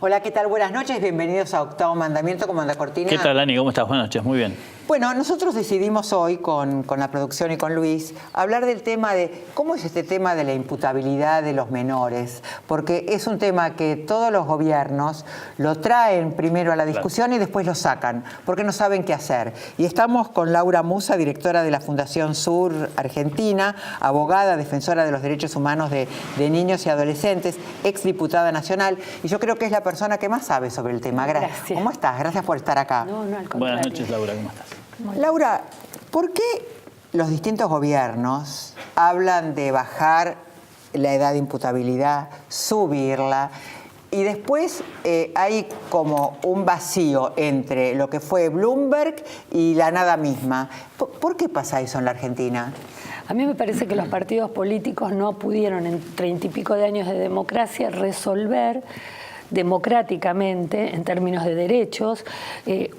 Hola, ¿qué tal? Buenas noches, bienvenidos a Octavo Mandamiento, como anda Cortina. ¿Qué tal, Ani? ¿Cómo estás? Buenas noches, muy bien. Bueno, nosotros decidimos hoy con la producción y con Luis hablar del tema de cómo es este tema de la imputabilidad de los menores, porque es un tema que todos los gobiernos lo traen primero a la discusión y después lo sacan, porque no saben qué hacer. Y estamos con Laura Musa, directora de la Fundación Sur Argentina, abogada, defensora de los derechos humanos de niños y adolescentes, exdiputada nacional, y yo creo que es la persona que más sabe sobre el tema. Gracias. ¿Cómo estás? Gracias por estar acá. No, al contrario. Buenas noches, Laura, ¿cómo estás? Laura, ¿por qué los distintos gobiernos hablan de bajar la edad de imputabilidad, subirla, y después hay como un vacío entre lo que fue Bloomberg y la nada misma? ¿Por qué pasa eso en la Argentina? A mí me parece que los partidos políticos no pudieron en 30 y pico de años de democracia resolver democráticamente, en términos de derechos,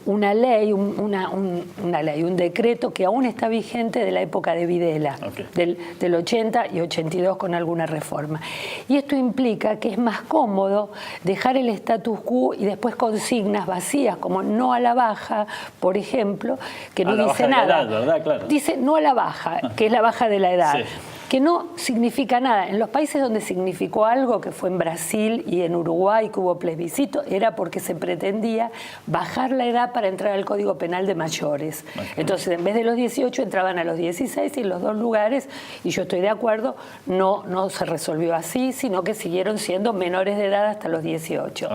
una ley, un decreto que aún está vigente de la época de Videla, del 80 y 82 con alguna reforma. Y esto implica que es más cómodo dejar el status quo y después consignas vacías, como no a la baja, por ejemplo, que no dice nada. ¿Verdad? Claro. Dice no a la baja, que es la baja de la edad. Sí. Que no significa nada. En los países donde significó algo, que fue en Brasil y en Uruguay, que hubo plebiscito, era porque se pretendía bajar la edad para entrar al Código Penal de mayores. Entonces, en vez de los 18, entraban a los 16 y en los dos lugares, y yo estoy de acuerdo, no se resolvió así, sino que siguieron siendo menores de edad hasta los 18.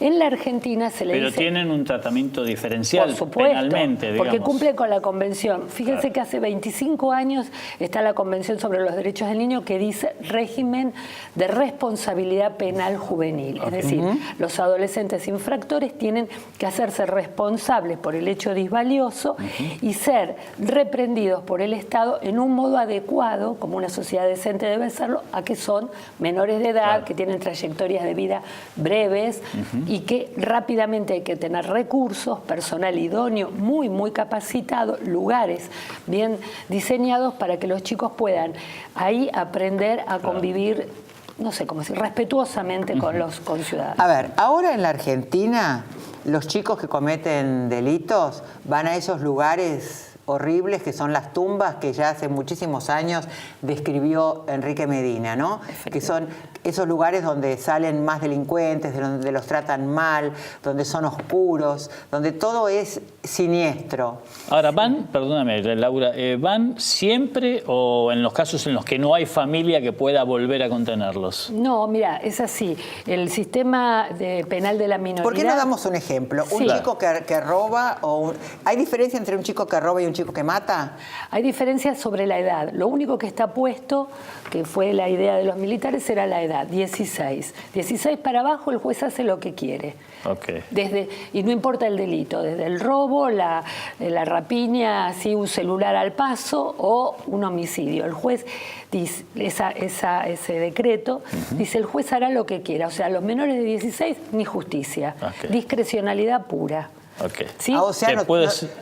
En la Argentina se le dice... Pero tienen un tratamiento diferencial, por supuesto, penalmente, digamos. porque cumple con la Convención. Fíjense que hace 25 años está la Convención sobre los Derechos del Niño, que dice régimen de responsabilidad penal juvenil. Es decir, los adolescentes infractores tienen que hacerse responsables por el hecho disvalioso y ser reprendidos por el Estado en un modo adecuado, como una sociedad decente debe serlo, a que son menores de edad, que tienen trayectorias de vida breves, y que rápidamente hay que tener recursos, personal idóneo, muy capacitado, lugares bien diseñados para que los chicos puedan ahí aprender a convivir, no sé cómo decir, respetuosamente con los conciudadanos. A ver, ahora en la Argentina, los chicos que cometen delitos van a esos lugares horribles que son las tumbas que ya hace muchísimos años describió Enrique Medina, ¿no? Que son esos lugares donde salen más delincuentes, donde los tratan mal, donde son oscuros, donde todo es siniestro. Ahora, perdóname, Laura, ¿van siempre o en los casos en los que no hay familia que pueda volver a contenerlos? No, mira, es así. El sistema penal de la minoría... ¿Por qué no damos un ejemplo? Un chico que roba, ¿hay diferencia entre un chico que roba y un chico que mata? Hay diferencias sobre la edad. Lo único que está puesto, que fue la idea de los militares, era la edad, 16. 16 para abajo el juez hace lo que quiere. Y no importa el delito, desde el robo, la rapiña, así un celular al paso o un homicidio. El juez dice, ese decreto, dice el juez hará lo que quiera. O sea, los menores de 16 ni justicia, discrecionalidad pura. ¿Sí? O sea,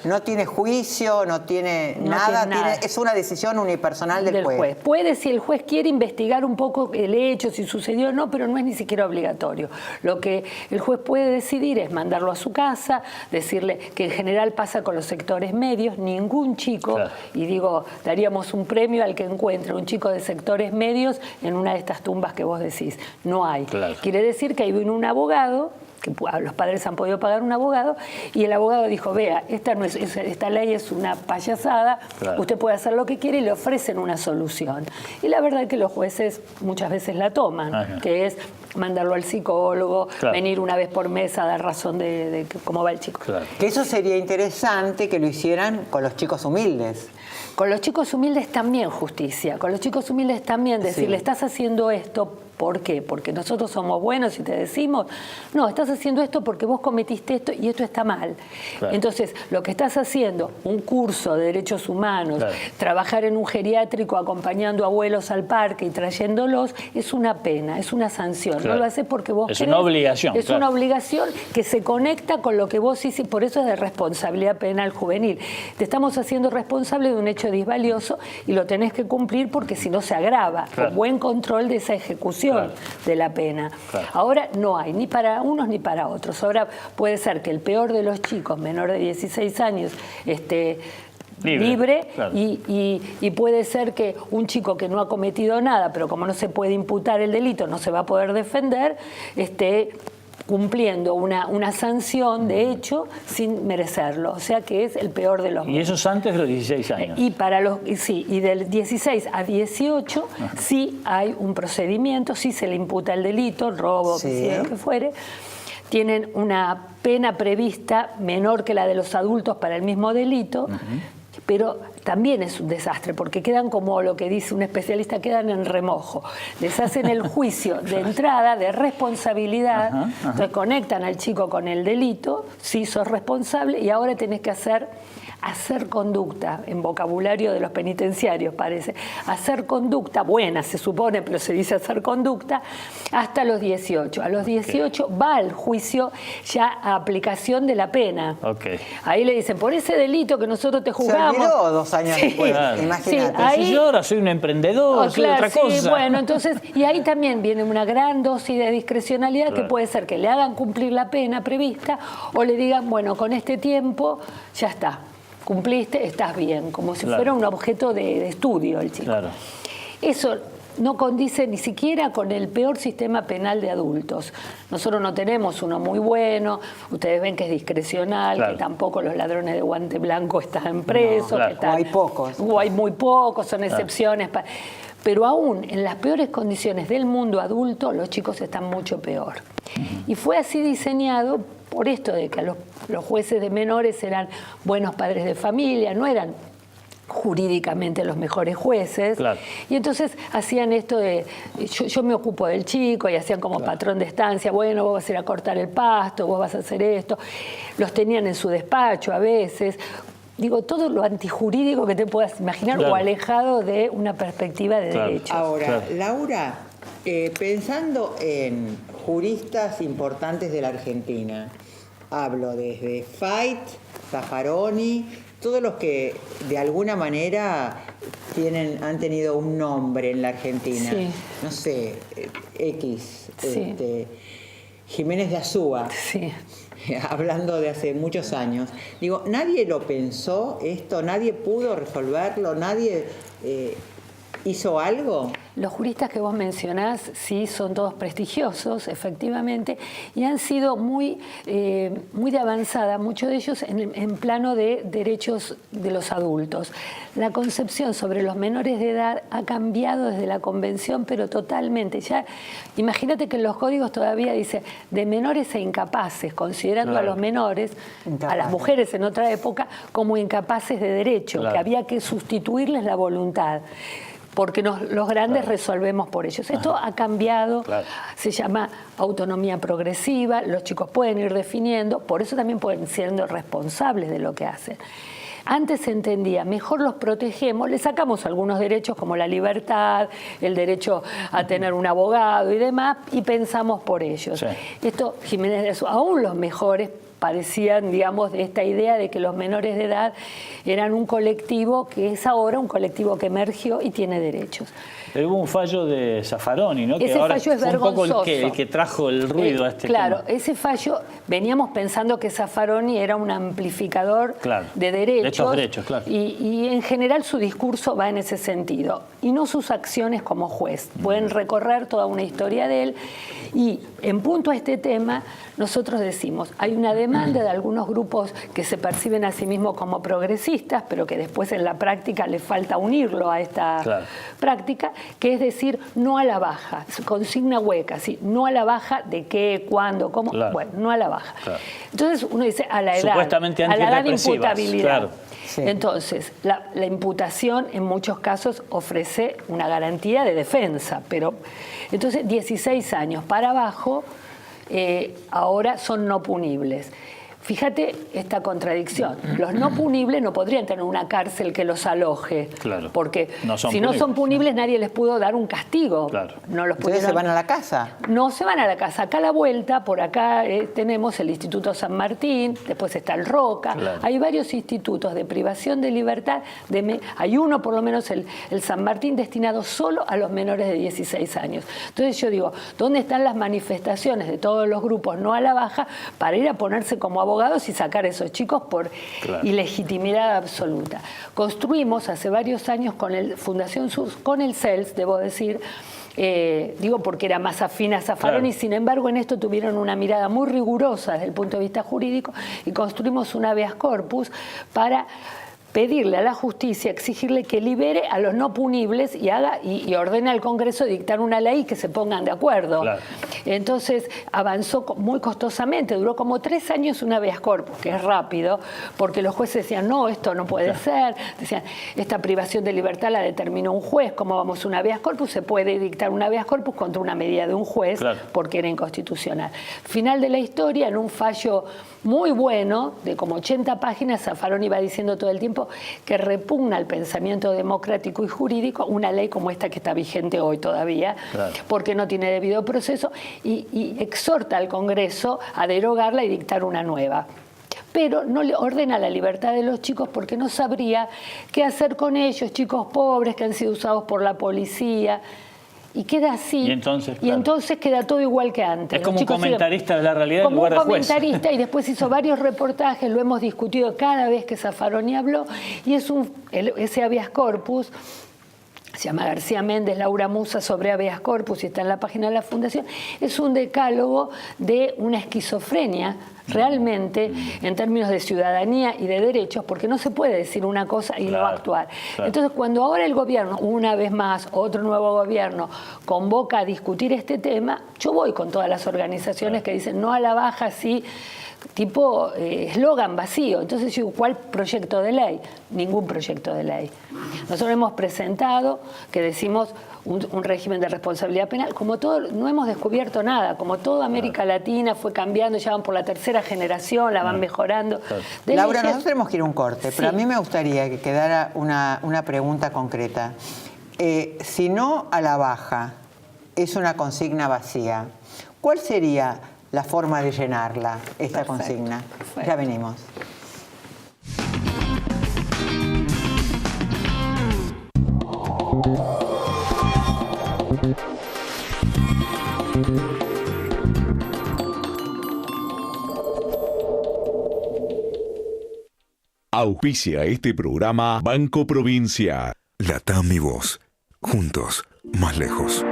no tiene juicio, no tiene nada. Es una decisión unipersonal del juez. Puede, si el juez quiere, investigar un poco el hecho, si sucedió o no, pero no es ni siquiera obligatorio. Lo que el juez puede decidir es mandarlo a su casa, decirle que en general pasa con los sectores medios, ningún chico, y digo, daríamos un premio al que encuentre un chico de sectores medios en una de estas tumbas que vos decís. No hay. Quiere decir que ahí viene un abogado, que los padres han podido pagar un abogado, y el abogado dijo, vea, esta ley es una payasada, usted puede hacer lo que quiere, y le ofrecen una solución. Y la verdad es que los jueces muchas veces la toman, que es mandarlo al psicólogo, venir una vez por mes a dar razón de cómo va el chico. Que eso sería interesante que lo hicieran con los chicos humildes. Con los chicos humildes también justicia, con los chicos humildes también decirle, estás haciendo esto, ¿por qué? Porque nosotros somos buenos y te decimos, no, estás haciendo esto porque vos cometiste esto y esto está mal. Entonces, lo que estás haciendo, un curso de derechos humanos, trabajar en un geriátrico acompañando abuelos al parque y trayéndolos, es una pena, es una sanción. No lo haces porque vos querés. Es una obligación. Es una obligación que se conecta con lo que vos hiciste, por eso es de responsabilidad penal juvenil. Te estamos haciendo responsable de un hecho disvalioso y lo tenés que cumplir porque si no se agrava. Con buen control de esa ejecución aplicación de la pena. Ahora no hay, ni para unos ni para otros. Ahora puede ser que el peor de los chicos, menor de 16 años, esté libre y puede ser que un chico que no ha cometido nada, pero como no se puede imputar el delito, no se va a poder defender, esté cumpliendo una sanción de hecho sin merecerlo. O sea que es el peor de los... Y eso es antes de los 16 años. Y del 16 a 18 sí hay un procedimiento, sí se le imputa el delito, robo, homicidio, lo que fuere. Tienen una pena prevista menor que la de los adultos para el mismo delito, pero también es un desastre, porque quedan como lo que dice un especialista, quedan en remojo. Les hacen el juicio de entrada, de responsabilidad, entonces conectan al chico con el delito, sí sos responsable, y ahora tenés que hacer conducta, en vocabulario de los penitenciarios parece, hacer conducta, buena se supone, pero se dice hacer conducta, hasta los 18. A los 18 va al juicio ya a aplicación de la pena. Ahí le dicen, por ese delito que nosotros te juzgamos... Se olvidó 2 años después, imagínate. Ahí, yo ahora soy un emprendedor, soy otra cosa. Bueno, entonces, y ahí también viene una gran dosis de discrecionalidad que puede ser que le hagan cumplir la pena prevista o le digan, bueno, con este tiempo ya está. Cumpliste, estás bien, como si fuera un objeto de estudio el chico. Eso no condice ni siquiera con el peor sistema penal de adultos. Nosotros no tenemos uno muy bueno, ustedes ven que es discrecional, que tampoco los ladrones de guante blanco están presos. O hay pocos. O hay muy pocos, son excepciones. Pero aún en las peores condiciones del mundo adulto, los chicos están mucho peor. Y fue así diseñado por esto de que los jueces de menores eran buenos padres de familia, no eran jurídicamente los mejores jueces, y entonces hacían esto de yo me ocupo del chico, y hacían como patrón de estancia, bueno, vos vas a ir a cortar el pasto, vos vas a hacer esto, los tenían en su despacho a veces. Digo, todo lo antijurídico que te puedas imaginar o alejado de una perspectiva de derecho. Ahora, Laura, pensando en juristas importantes de la Argentina, hablo desde Fait, Zaffaroni, todos los que de alguna manera han tenido un nombre en la Argentina. No sé, Jiménez de Azúa. Hablando de hace muchos años. Digo, nadie lo pensó esto, nadie pudo resolverlo, nadie hizo algo. Los juristas que vos mencionás, sí, son todos prestigiosos, efectivamente, y han sido muy de avanzada, muchos de ellos en plano de derechos de los adultos. La concepción sobre los menores de edad ha cambiado desde la Convención, pero totalmente. Ya, imagínate que en los códigos todavía dice de menores e incapaces, considerando a los menores, a las mujeres en otra época, como incapaces de derecho, que había que sustituirles la voluntad, porque los grandes resolvemos por ellos. Esto ha cambiado, se llama autonomía progresiva, los chicos pueden ir definiendo, por eso también pueden ser responsables de lo que hacen. Antes se entendía, mejor los protegemos, le sacamos algunos derechos como la libertad, el derecho a tener un abogado y demás, y pensamos por ellos. Esto, Jiménez de Azúa, aún los mejores parecían, digamos, de esta idea de que los menores de edad eran un colectivo que es ahora un colectivo que emergió y tiene derechos. Pero hubo un fallo de Zaffaroni, ¿no? Ese que ahora fallo es fue vergonzoso. un poco el que trajo el ruido a este tema. Ese fallo, veníamos pensando que Zaffaroni era un amplificador de derechos. De estos derechos, y en general su discurso va en ese sentido. Y no sus acciones como juez. Pueden recorrer toda una historia de él. Y en punto a este tema, nosotros decimos, hay una demanda de algunos grupos que se perciben a sí mismos como progresistas, pero que después en la práctica les falta unirlo a esta práctica, que es decir, no a la baja, consigna hueca, ¿sí? No a la baja de qué, cuándo, cómo, bueno, no a la baja. Entonces uno dice a la edad, supuestamente a la edad de antirrepresivas, imputabilidad. Entonces, la imputación en muchos casos ofrece una garantía de defensa, pero entonces 16 años para abajo ahora son no punibles. Fíjate esta contradicción. Los no punibles no podrían tener una cárcel que los aloje. Claro. Porque no si no son punibles, nadie les pudo dar un castigo. Claro. No los Entonces se van a la casa. No se van a la casa. Acá a la vuelta, por acá tenemos el Instituto San Martín, después está el Roca. Claro. Hay varios institutos de privación de libertad. Hay uno, por lo menos, el San Martín, destinado solo a los menores de 16 años. Entonces yo digo, ¿dónde están las manifestaciones de todos los grupos no a la baja para ir a ponerse como abogados y sacar a esos chicos por ilegitimidad absoluta? Construimos hace varios años con el Fundación Sur, con el CELS, debo decir, digo porque era más afín a Zaffaroni, sin embargo en esto tuvieron una mirada muy rigurosa desde el punto de vista jurídico y construimos un habeas corpus para pedirle a la justicia, exigirle que libere a los no punibles y ordene al Congreso dictar una ley que se pongan de acuerdo. Claro. Entonces avanzó muy costosamente, duró como 3 años un habeas corpus, que es rápido, porque los jueces decían, no, esto no puede ser, decían, esta privación de libertad la determinó un juez, ¿cómo vamos a un habeas corpus? Se puede dictar un habeas corpus contra una medida de un juez, porque era inconstitucional. Final de la historia, en un fallo muy bueno, de como 80 páginas, Zaffaroni va diciendo todo el tiempo que repugna al pensamiento democrático y jurídico una ley como esta que está vigente hoy todavía, porque no tiene debido proceso, y exhorta al Congreso a derogarla y dictar una nueva. Pero no le ordena la libertad de los chicos porque no sabría qué hacer con ellos, chicos pobres que han sido usados por la policía. Y queda así. Y entonces queda todo igual que antes. Es como un comentarista de la realidad en lugar de juez. Como un comentarista, y después hizo varios reportajes, lo hemos discutido cada vez que Zaffaroni habló, y ese habeas corpus se llama García Méndez, Laura Musa sobre habeas corpus y está en la página de la Fundación, es un decálogo de una esquizofrenia realmente en términos de ciudadanía y de derechos, porque no se puede decir una cosa y no actuar. Entonces, cuando ahora el gobierno, una vez más, otro nuevo gobierno, convoca a discutir este tema, yo voy con todas las organizaciones que dicen no a la baja, sí, tipo eslogan vacío. Entonces yo digo, ¿cuál proyecto de ley? Ningún proyecto de ley. Nosotros hemos presentado que decimos un régimen de responsabilidad penal, como todo, no hemos descubierto nada, como toda América Latina fue cambiando, ya van por la 3ª generación, la van mejorando. Laura, nosotros tenemos que ir a un corte, pero a mí me gustaría que quedara una pregunta concreta. Si no a la baja es una consigna vacía, ¿cuál sería la forma de llenarla, esta consigna? Ya venimos. Auspicia este programa Banco Provincia. Latam y vos, juntos, más lejos.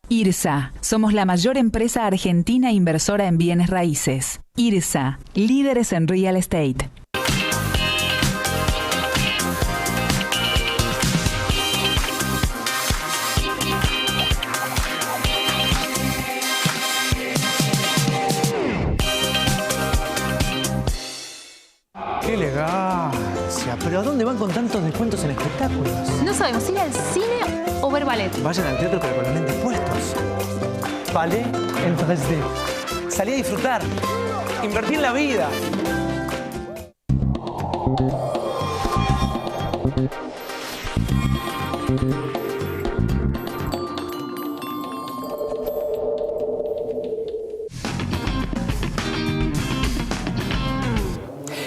IRSA. Somos la mayor empresa argentina inversora en bienes raíces. IRSA. Líderes en real estate. ¡Qué elegancia! ¿Pero a dónde van con tantos descuentos en espectáculos? No sabemos ir al cine o ver ballet. Vayan al teatro pero con los lentes puestos. Ballet en 3D. Salí a disfrutar. Invertí en la vida.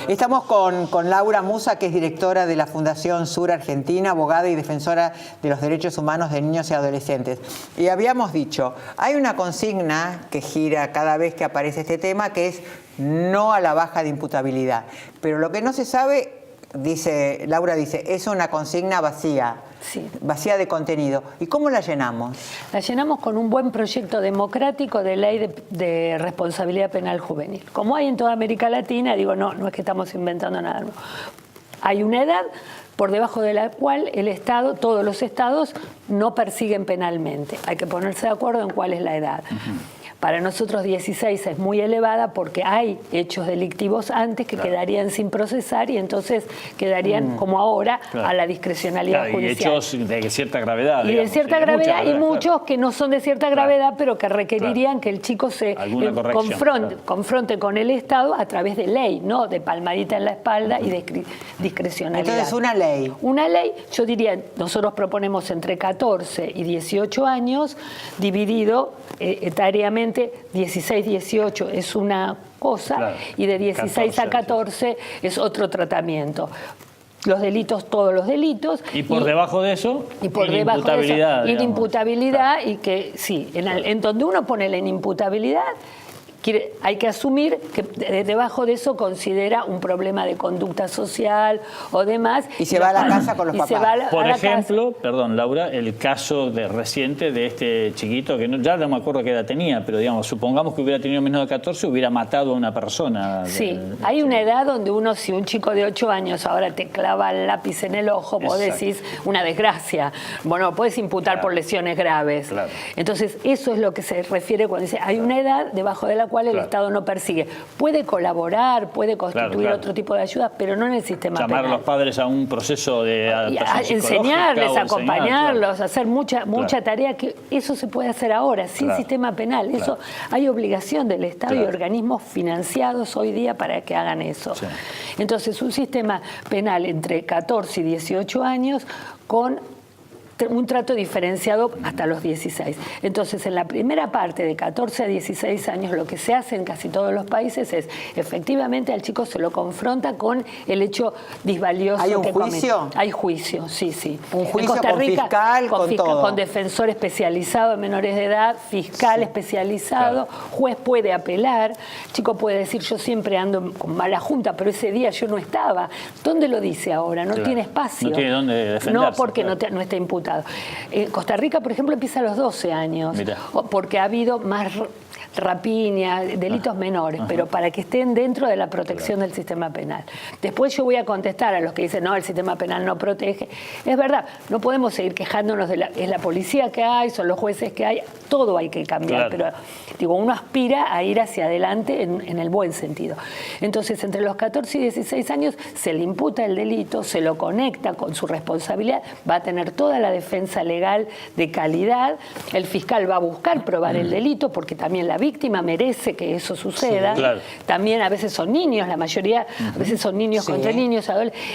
Estamos con Laura Musa, que es directora de la Fundación Sur Argentina, abogada y defensora de los derechos humanos de niños y adolescentes. Y habíamos dicho, hay una consigna que gira cada vez que aparece este tema, que es no a la baja de imputabilidad. Pero lo que no se sabe, Laura dice, es una consigna vacía. Sí. Vacía de contenido. ¿Y cómo la llenamos? La llenamos con un buen proyecto democrático de ley de responsabilidad penal juvenil. Como hay en toda América Latina, digo, no es que estamos inventando nada nuevo. Hay una edad por debajo de la cual el Estado, todos los estados, no persiguen penalmente. Hay que ponerse de acuerdo en cuál es la edad. Para nosotros 16 es muy elevada porque hay hechos delictivos antes que quedarían sin procesar y entonces quedarían como ahora a la discrecionalidad judicial. Y hechos de cierta gravedad. Y de cierta gravedad y muchos que no son de cierta gravedad, pero que requerirían que el chico se confronte con el Estado a través de ley, no de palmadita en la espalda y de discrecionalidad. Entonces, una ley. Una ley, yo diría, nosotros proponemos entre 14 y 18 años, dividido etariamente, 16-18 es una cosa y de 16 a 14 es otro tratamiento. Los delitos, todos los delitos. Y por debajo de eso, y por inimputabilidad. Inimputabilidad y que sí, en donde uno pone la inimputabilidad, hay que asumir que debajo de eso considera un problema de conducta social o demás. Y se va a la casa con los papás. Por ejemplo, perdón, Laura, el caso reciente de este chiquito, que ya no me acuerdo qué edad tenía, pero digamos, supongamos que hubiera tenido menos de 14, hubiera matado a una persona. Sí, hay una edad donde si un chico de 8 años ahora te clava el lápiz en el ojo, vos decís una desgracia. Bueno, puedes imputar por lesiones graves. Entonces, eso es lo que se refiere cuando dice, hay una edad debajo de la cual el Estado no persigue. Puede colaborar, puede constituir otro tipo de ayudas, pero no en el sistema penal. Llamar a los padres a un proceso de adaptación enseñarles, acompañarlos, hacer mucha tarea, que eso se puede hacer ahora, sin sistema penal. Eso hay obligación del Estado y organismos financiados hoy día para que hagan eso. Entonces, un sistema penal entre 14 y 18 años con un trato diferenciado hasta los 16. Entonces, en la primera parte de 14 a 16 años, lo que se hace en casi todos los países es, efectivamente, al chico se lo confronta con el hecho disvalioso que comete. ¿Hay un juicio? Hay juicio, sí. Un juicio Costa Rica, con todo. Con defensor especializado en menores de edad, fiscal especializado, juez puede apelar, el chico puede decir, yo siempre ando con mala junta, pero ese día yo no estaba. ¿Dónde lo dice ahora? No tiene espacio. No tiene dónde defenderse. No, porque no está imputado. Costa Rica, por ejemplo, empieza a los 12 años, porque ha habido más rapiña, delitos menores, pero para que estén dentro de la protección del sistema penal. Después yo voy a contestar a los que dicen, no, el sistema penal no protege. Es verdad, no podemos seguir quejándonos es la policía que hay, son los jueces que hay, todo hay que cambiar, pero digo, uno aspira a ir hacia adelante en el buen sentido. Entonces, entre los 14 y 16 años se le imputa el delito, se lo conecta con su responsabilidad, va a tener toda la defensa legal de calidad, el fiscal va a buscar probar el delito, porque también la víctima merece que eso suceda. También a veces son niños, la mayoría, a veces son niños contra niños,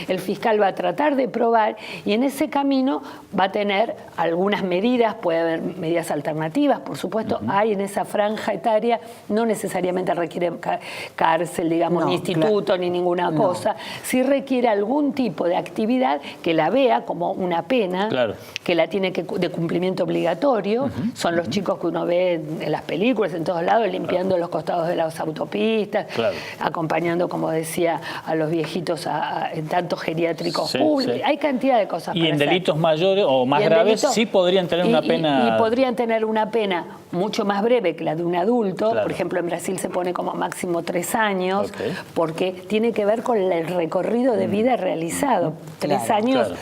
el fiscal va a tratar de probar y en ese camino va a tener algunas medidas, puede haber medidas alternativas, por supuesto, hay en esa franja etaria, no necesariamente requiere cárcel, digamos, ni instituto, ni ninguna cosa, sí requiere algún tipo de actividad que la vea como una pena, que la tiene de cumplimiento obligatorio, son los chicos que uno ve en las películas, en todos lados, limpiando los costados de las autopistas, acompañando, como decía, a los viejitos en tantos geriátricos públicos. Hay cantidad de cosas. Y en delitos mayores o más graves sí podrían tener una pena. Y podrían tener una pena mucho más breve que la de un adulto. Por ejemplo, en Brasil se pone como máximo 3 años, porque tiene que ver con el recorrido de vida realizado. 3 años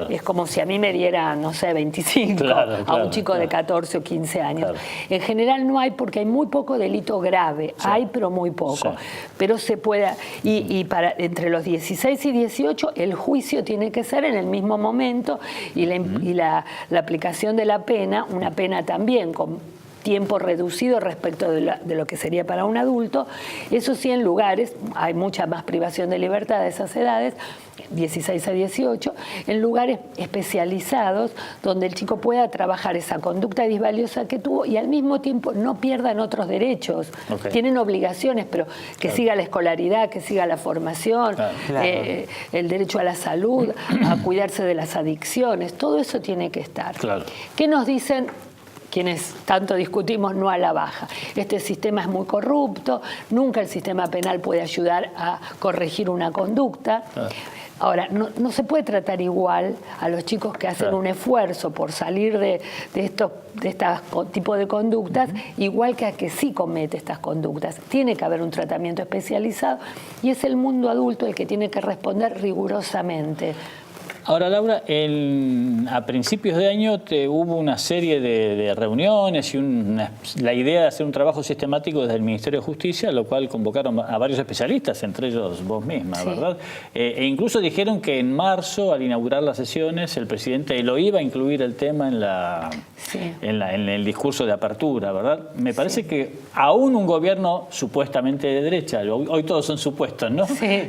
es como si a mí me diera, no sé, 25 a un chico de 14 o 15 años. En general no hay, porque hay muy poco delito grave. Hay, pero muy poco. Pero se puede. Y entre los 16 y 18, el juicio tiene que ser en el mismo momento y la aplicación de la pena, una pena también con tiempo reducido respecto de lo que sería para un adulto. Eso sí, en lugares, hay mucha más privación de libertad de esas edades, 16 a 18, en lugares especializados donde el chico pueda trabajar esa conducta disvaliosa que tuvo y al mismo tiempo no pierdan otros derechos. Tienen obligaciones, pero que siga la escolaridad, que siga la formación, el derecho a la salud, a cuidarse de las adicciones, todo eso tiene que estar. ¿Qué nos dicen quienes tanto discutimos no a la baja? Este sistema es muy corrupto, nunca el sistema penal puede ayudar a corregir una conducta. Ahora, no se puede tratar igual a los chicos que hacen un esfuerzo por salir de este tipo de conductas, igual que a que sí comete estas conductas. Tiene que haber un tratamiento especializado y es el mundo adulto el que tiene que responder rigurosamente. Ahora, Laura, a principios de año hubo una serie de reuniones y la idea de hacer un trabajo sistemático desde el Ministerio de Justicia, lo cual convocaron a varios especialistas, entre ellos vos misma, sí, ¿verdad? E incluso dijeron que en marzo, al inaugurar las sesiones, el presidente lo iba a incluir el tema en el discurso de apertura, ¿verdad? Me parece que aún un gobierno supuestamente de derecha, hoy todos son supuestos, ¿no? Sí.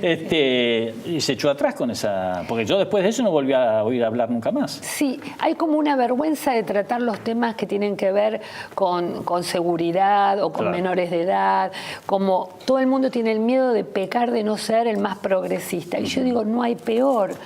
Y se echó atrás con esa... Porque yo después de eso no volví a oír hablar nunca más. Sí, hay como una vergüenza de tratar los temas que tienen que ver con seguridad o con menores de edad, como todo el mundo tiene el miedo de pecar de no ser el más progresista. Y yo digo, no hay peor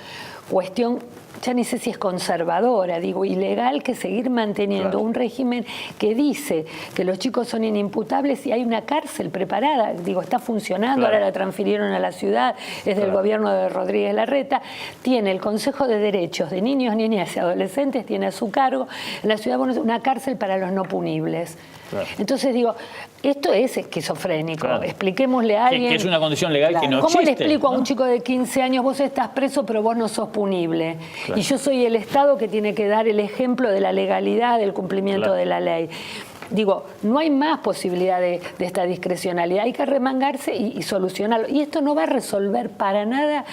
cuestión, ya ni sé si es conservadora, digo, ilegal que seguir manteniendo un régimen que dice que los chicos son inimputables y hay una cárcel preparada, digo, está funcionando, ahora la transfirieron a la ciudad, es del gobierno de Rodríguez Larreta, tiene el Consejo de Derechos de Niños, Niñas y Adolescentes, tiene a su cargo en la ciudad una cárcel para los no punibles. Entonces digo, esto es esquizofrénico, expliquémosle a alguien... Que es una condición legal que no existe. ¿Cómo le explico a un chico de 15 años, vos estás preso pero vos no sos punible? Y yo soy el Estado que tiene que dar el ejemplo de la legalidad, del cumplimiento de la ley. Digo, no hay más posibilidad de esta discrecionalidad, hay que arremangarse y solucionarlo. Y esto no va a resolver para nada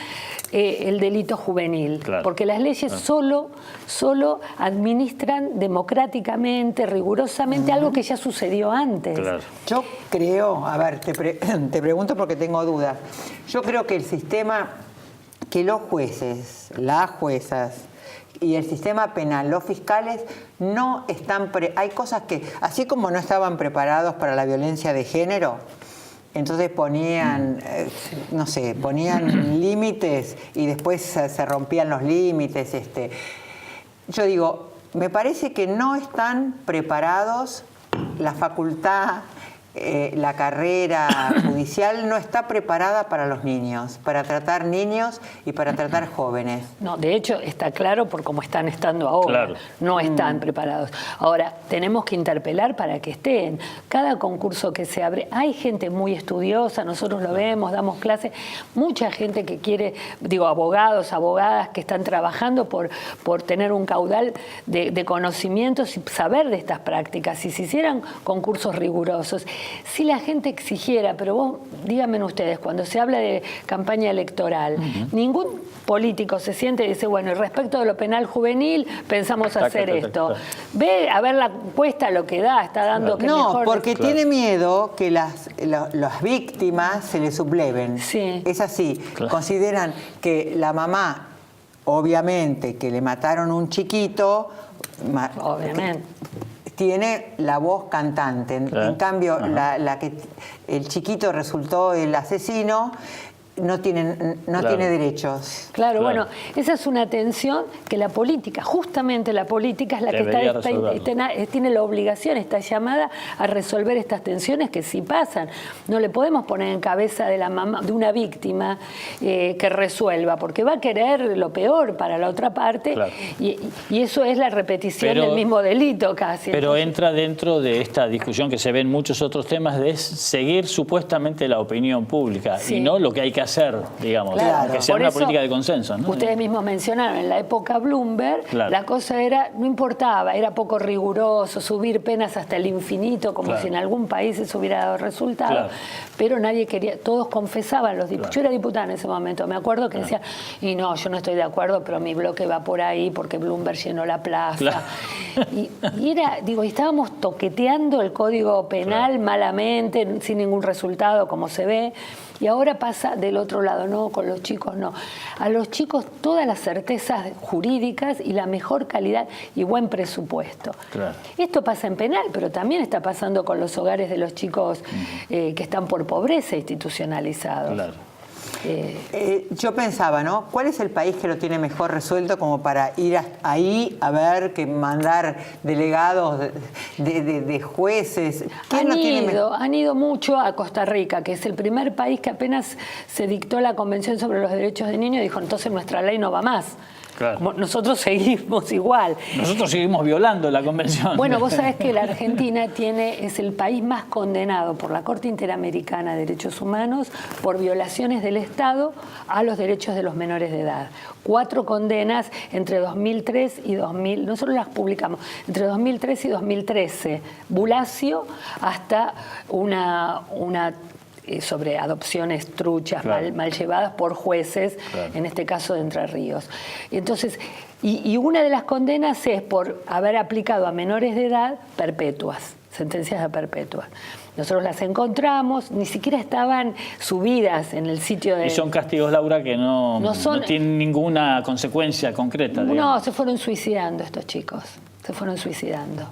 el delito juvenil, porque las leyes solo administran democráticamente, rigurosamente, algo que ya sucedió antes. Yo creo, a ver, te pregunto porque tengo dudas, yo creo que el sistema, que los jueces, las juezas, y el sistema penal, los fiscales no están... Hay cosas que, así como no estaban preparados para la violencia de género, entonces ponían, no sé, ponían límites y después se rompían los límites. Yo digo, me parece que no están preparados, la facultad, la carrera judicial no está preparada para los niños, para tratar niños y para tratar jóvenes. No, de hecho está claro por cómo están estando ahora, no están preparados. Ahora, tenemos que interpelar para que estén. Cada concurso que se abre, hay gente muy estudiosa, nosotros lo vemos, damos clases, mucha gente que quiere, digo, abogados, abogadas que están trabajando por tener un caudal de conocimientos y saber de estas prácticas. Si se hicieran concursos rigurosos, si la gente exigiera, pero vos, díganme ustedes, cuando se habla de campaña electoral, ningún político se siente y dice, bueno, y respecto de lo penal juvenil, pensamos hacer esto. Ve a ver la encuesta lo que da, está dando que mejor... No, porque tiene miedo que las víctimas se le subleven. Sí. Es así. Consideran que la mamá, obviamente, que le mataron un chiquito... Obviamente. Tiene la voz cantante. En cambio, la que el chiquito resultó el asesino, no tiene derechos. Claro, bueno, esa es una tensión que la política, justamente la política es la que tiene la obligación, está llamada a resolver estas tensiones que sí pasan. No le podemos poner en cabeza de la mamá, de una víctima que resuelva, porque va a querer lo peor para la otra parte y eso es la repetición del mismo delito casi. Pero entra dentro de esta discusión que se ve en muchos otros temas de seguir supuestamente la opinión pública y no lo que hay que hacer, digamos, que sea una política de consenso, ¿no? Ustedes mismos mencionaron, en la época Bloomberg, la cosa era, no importaba, era poco riguroso, subir penas hasta el infinito, como si en algún país eso hubiera dado resultado, pero nadie quería, todos confesaban, los diputados. Yo era diputada en ese momento, me acuerdo que decían, y no, yo no estoy de acuerdo, pero mi bloque va por ahí porque Bloomberg llenó la plaza. Y era, digo, y estábamos toqueteando el Código Penal malamente, sin ningún resultado, como se ve. Y ahora pasa del otro lado, no, con los chicos no. A los chicos todas las certezas jurídicas y la mejor calidad y buen presupuesto. Esto pasa en penal, pero también está pasando con los hogares de los chicos que están por pobreza institucionalizados. Yo pensaba, ¿no? ¿Cuál es el país que lo tiene mejor resuelto como para ir ahí a ver, que mandar delegados de jueces? Han ido mucho a Costa Rica, que es el primer país que apenas se dictó la Convención sobre los Derechos del Niño y dijo, entonces nuestra ley no va más. Claro. Como nosotros seguimos igual. Nosotros seguimos violando la convención. Bueno, vos sabés que la Argentina es el país más condenado por la Corte Interamericana de Derechos Humanos por violaciones del Estado a los derechos de los menores de edad. 4 condenas entre 2003 y 2000, nosotros las publicamos, entre 2003 y 2013. Bulacio hasta una sobre adopciones truchas, claro, mal llevadas por jueces, claro, en este caso de Entre Ríos. Entonces, y una de las condenas es por haber aplicado a menores de edad perpetuas, sentencias a perpetuas. Nosotros las encontramos, ni siquiera estaban subidas en el sitio de... Y son castigos, Laura, que no tienen ninguna consecuencia concreta. No, digamos. se fueron suicidando estos chicos, se fueron suicidando.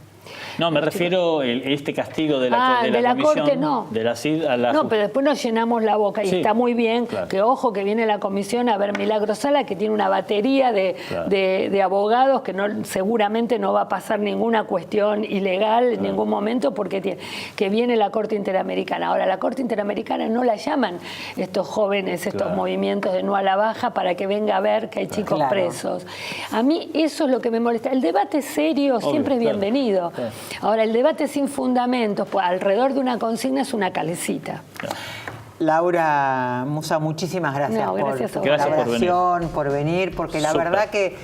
No, me refiero a este castigo de la comisión, Corte, no. De la CID a la... No, pero después nos llenamos la boca y sí, está muy bien, claro, que ojo que viene la comisión a ver Milagro Sala, que tiene una batería claro, de abogados que seguramente no va a pasar ninguna cuestión ilegal, claro, en ningún momento, porque que viene la Corte Interamericana. Ahora, la Corte Interamericana no la llaman estos jóvenes, estos claro, movimientos de no a la baja para que venga a ver que hay chicos, claro, presos. A mí eso es lo que me molesta. El debate serio, obvio, siempre es bienvenido. Claro. Ahora, el debate sin fundamentos, pues, alrededor de una consigna es una calecita. Claro. Laura Musa, muchísimas gracias, gracias por tu colaboración, por venir, porque la verdad que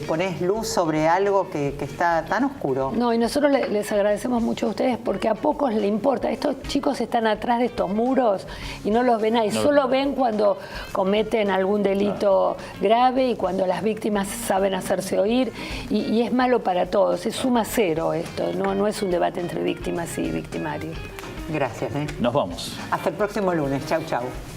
ponés luz sobre algo que está tan oscuro. No, y nosotros les agradecemos mucho a ustedes porque a pocos les importa. Estos chicos están atrás de estos muros y no los ven ahí. No, solo ven cuando cometen algún delito grave y cuando las víctimas saben hacerse oír. Y es malo para todos, es suma cero esto, no es un debate entre víctimas y victimarios. Gracias. Nos vamos. Hasta el próximo lunes. Chau, chau.